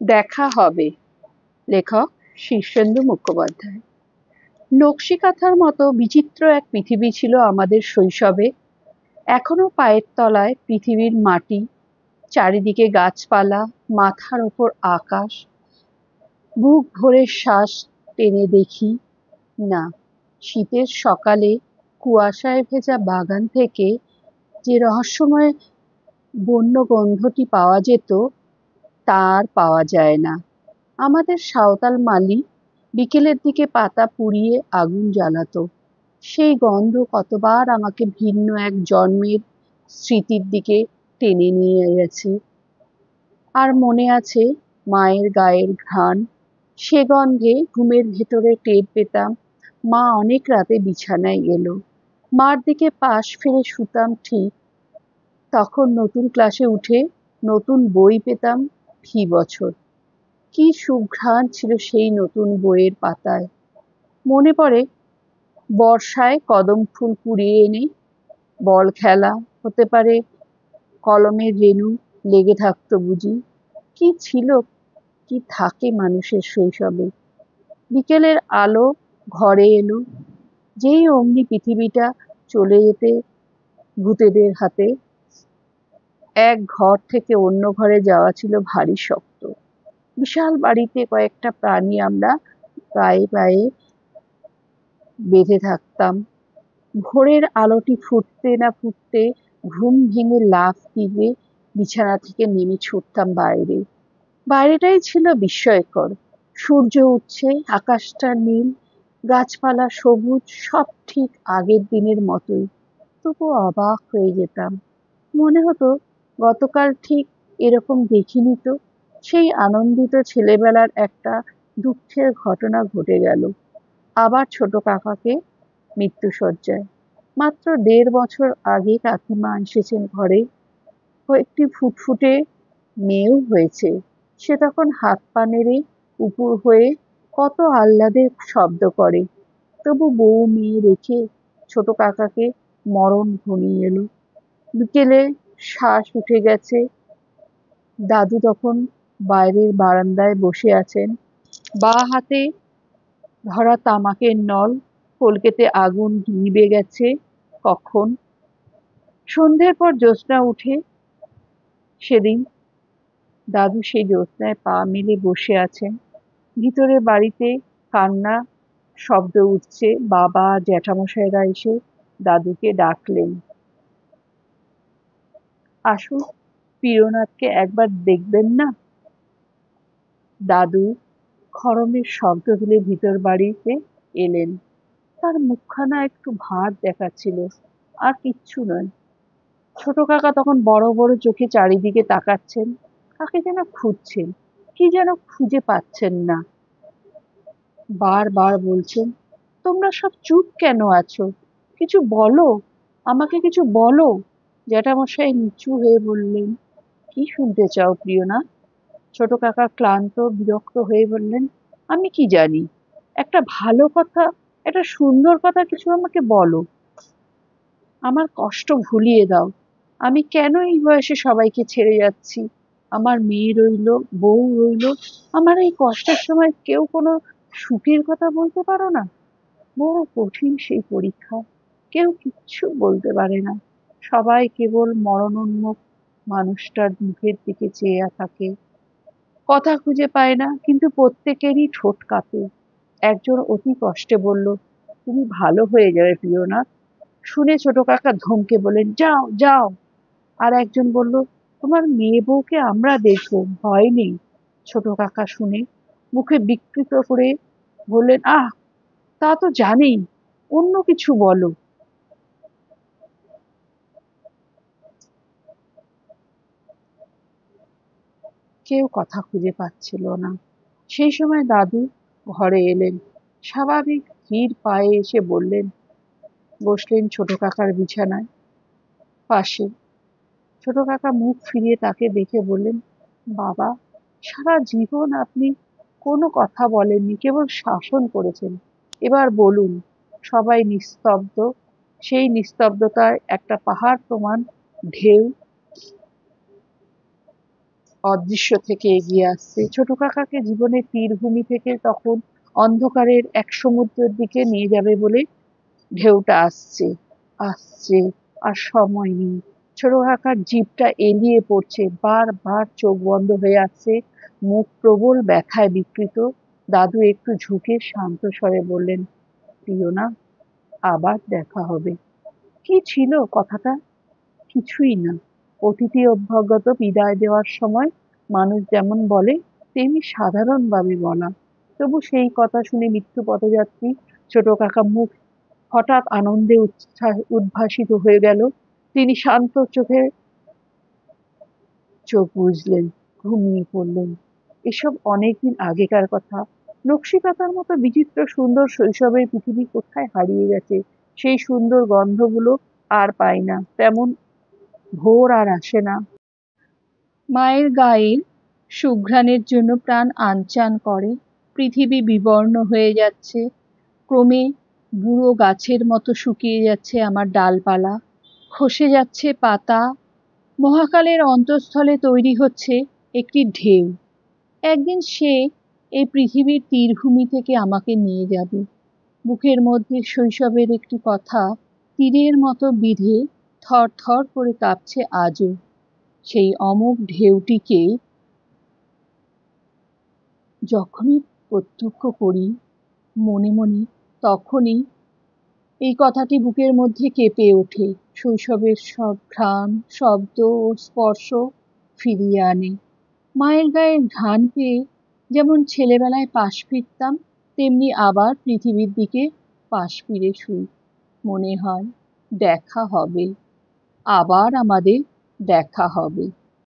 দেখা হবে। লেখক শীর্ষেন্দু মুখোপাধ্যায়। নকশিকাঁথার মতো বিচিত্র এক পৃথিবী ছিল আমাদের শৈশবে। এখনো পায়ের তলায় পৃথিবীর মাটি, চারিদিকে গাছপালা, মাথার ওপর আকাশ। বুক ভরে শ্বাস টেনে দেখি, না, শীতের সকালে কুয়াশায় ভেজা বাগান থেকে যে রহস্যময় বন্য গন্ধটি পাওয়া যেত, তা আর পাওয়া যায় না। আমাদের সাঁওতাল মালি বিকেলের দিকে পাতা পুড়িয়ে আগুন জ্বালাতো। সেই গন্ধ কতবার আমাকে ভিন্ন এক জন্মের স্মৃতির দিকে টেনে নিয়ে গেছে। আর মনে আছে মায়ের গায়ের ঘ্রাণ, সে গন্ধে ঘুমের ভেতরে টের পেতাম মা অনেক রাতে বিছানায় এলো। মার দিকে পাশ ফিরে শুতাম ঠিক, তখন নতুন ক্লাসে উঠে নতুন বই পেতাম ফি বছর। কি সুঘ্রাণ ছিল সেই নতুন বইয়ের পাতায়। মনে পড়ে বর্ষায় কদম ফুল কুড়িয়ে এনে বল খেলা, হতে পারে কলমের রেণু লেগে থাকতো বুঝি। কি ছিল, কি থাকে মানুষের শৈশবে। বিকেলের আলো ঘরে এলো, যেই অমনি পৃথিবীটা চলে যেতে ভূতেদের হাতে। এক ঘর থেকে অন্য ঘরে যাওয়া ছিল ভারী শক্ত। বিশাল বাড়িতে কয়েকটা প্রাণী আমরা গায়ে গায়ে বেঁধে থাকতাম। ভোরের আলোটি ফুটতে না ফুটতে ঘুম ভেঙে লাফ দিয়ে বিছানা থেকে নেমে ছুটতাম বাইরে। বাইরেটাই ছিল বিস্ময়কর। সূর্য উঠছে, আকাশটা নীল, গাছপালা সবুজ, সব ঠিক আগের দিনের মতোই। তবুও অবাক হয়ে যেতাম। মনে হতো গতকাল ঠিক এরকম দেখিনি তো। সেই আনন্দিত ছেলেবেলার একটা দুঃখের ঘটনা ঘটে গেল। আবার ছোট কাকাকে মৃত্যুশয্যায়। মাত্র ১.৫ বছর আগে কাকিমা এসেছেন ঘরে। একটি ফুটফুটে মেয়েও হয়েছে। সে তখন হাত পা নেড়ে উপুড় হয়ে কত আহ্লাদের শব্দ করে। তবু বউ মেয়ে রেখে ছোট কাকাকে মরণ ঘনিয়ে এলো। বিকেলে শ্বাস উঠে গেছে। দাদু তখন বাইরের বারান্দায় বসে আছেন। বাঁ হাতে ধরা তামাকের নল, কলকেতে আগুন নিভে গেছে কখন। সন্ধ্যের পর জ্যোৎস্না উঠে সেদিন দাদু সেই জ্যোৎস্নায় পা মেলে বসে আছেন। ভিতরে বাড়িতে কান্না শব্দ উঠছে। বাবা জ্যাঠামশাইরা এসে দাদুকে ডাকলেন, আসুন, প্রিয়নাথকে একবার দেখবেন না। দাদু খড়মের শব্দ তুলে ভিতর বাড়িতে এলেন। তার মুখখানা একটু ভার দেখাচ্ছিল, আর কিচ্ছু নয়। ছোট কাকা তখন বড় বড় চোখে চারিদিকে তাকাচ্ছেন, কাকে যেন খুঁজছেন, কি যেন খুঁজে পাচ্ছেন না। বারবার বলছেন, তোমরা সব চুপ কেন আছো? কিছু বলো, আমাকে কিছু বলো। জ্যাঠামশাই নিচু হয়ে বললেন, কি শুনতে চাও প্রিয়নাথ? ছোট কাকা ক্লান্ত বিরক্ত হয়ে বললেন, আমি কি জানি, একটা ভালো কথা, একটা সুন্দর কথা কিছু আমাকে বলো। আমার কষ্ট ভুলিয়ে দাও। আমি কেন এই বয়সে সবাইকে ছেড়ে যাচ্ছি? আমার মেয়ে রইল, বউ রইল, আমার এই কষ্টের সময় কেউ কোনো সুখের কথা বলতে পারো না? বড় কঠিন সেই পরীক্ষা। কেউ কিচ্ছু বলতে পারে না। সবাই কেবল মরণোন্মুখ মানুষটার মুখের দিকে চেয়ে থাকে। কথা খুঁজে পায় না, কিন্তু প্রত্যেকেরই ঠোঁট কাঁপে। একজন অতি কষ্টে বলল, তুমি ভালো হয়ে যাবে প্রিয়নাথ। শুনে ছোট কাকা ধমকে বললেন, যাও যাও। আর একজন বলল, তোমার মেয়ে বউকে আমরা দেখবো, ভয় নেই। ছোট কাকা শুনে মুখে বিকৃত করে বললেন, আহ, তা তো জানি, অন্য কিছু বলো। কেউ কথা খুঁজে পাচ্ছিল না। সেই সময় দাদু ঘরে এলেন। স্বাভাবিক ধীর পায়ে এসে বসলেন ছোট কাকার বিছানায় পাশে। ছোট কাকা মুখ ফিরিয়ে তাকে দেখে বললেন, বাবা, সারা জীবন আপনি কোনো কথা বলেননি, কেবল শাসন করেছেন। এবার বলুন। সবাই নিস্তব্ধ। সেই নিস্তব্ধতায় একটা পাহাড় প্রমাণ ঢেউ অদৃশ্য থেকে এগিয়ে আসছে। ছোট কাকাকে জীবনের তীরভূমি থেকে তখন অন্ধকারের এক সমুদ্রের দিকে নিয়ে যাবে বলে ঢেউটা আসছে, আসছে, আর সময় নেই। ছোট কাকার জিভটা এলিয়ে পড়ছে, বারবার চোখ বন্ধ হয়ে আসছে, মুখ প্রবল ব্যথায় বিকৃত। দাদু একটু ঝুঁকে শান্ত স্বরে বললেন, প্রিয় না, আবার দেখা হবে। কি ছিল কথাটা? কিছুই না। অতিথি অভ্যাগত বিদায় দেওয়ার সময় মানুষ যেমন বলে তেমনি সাধারণভাবে বলা। তবু সেই কথা শুনে মৃত্যু পথযাত্রী ছোট কাকা মুখ হঠাৎ আনন্দে উদ্ভাসিত হয়ে গেল। তিনি শান্ত চোখে চোখ বুজলেন, ঘুমিয়ে পড়লেন। এসব অনেকদিন আগেকার কথা। নকশিকাঁথার মতো বিচিত্র সুন্দর শৈশবের পৃথিবী কোথায় হারিয়ে গেছে। সেই সুন্দর গন্ধগুলো আর পাই না, তেমন ভোর আর আসে না। মায়ের গায়ের সুঘ্রাণের জন্য প্রাণ আনচান করে। পৃথিবী বিবর্ণ হয়ে যাচ্ছে, ক্রমে বুড়ো গাছের মতো শুকিয়ে যাচ্ছে আমার ডালপালা, খসে যাচ্ছে পাতা। মহাকালের অন্তঃস্থলে তৈরি হচ্ছে একটি ঢেউ। একদিন সে এই পৃথিবীর তীরভূমি থেকে আমাকে নিয়ে যাবে। বুকের মধ্যে শৈশবের একটি কথা তীরের মতো বিঁধে থর থর করে কাঁপছে আজও। সেই অমোঘ ঢেউটিকে যখনই প্রত্যক্ষ করি মনে মনে, তখনই এই কথাটি বুকের মধ্যে কেঁপে ওঠে, শৈশবের সব ঘ্রাণ, শব্দ ও স্পর্শ ফিরিয়ে আনে। মায়ের গায়ে ঘ্রাণ পেয়ে যেমন ছেলেবেলায় পাশ ফিরতাম, তেমনি আবার পৃথিবীর দিকে পাশ ফিরে শুই। মনে হয় দেখা হবে, আবার আমাদের দেখা হবে।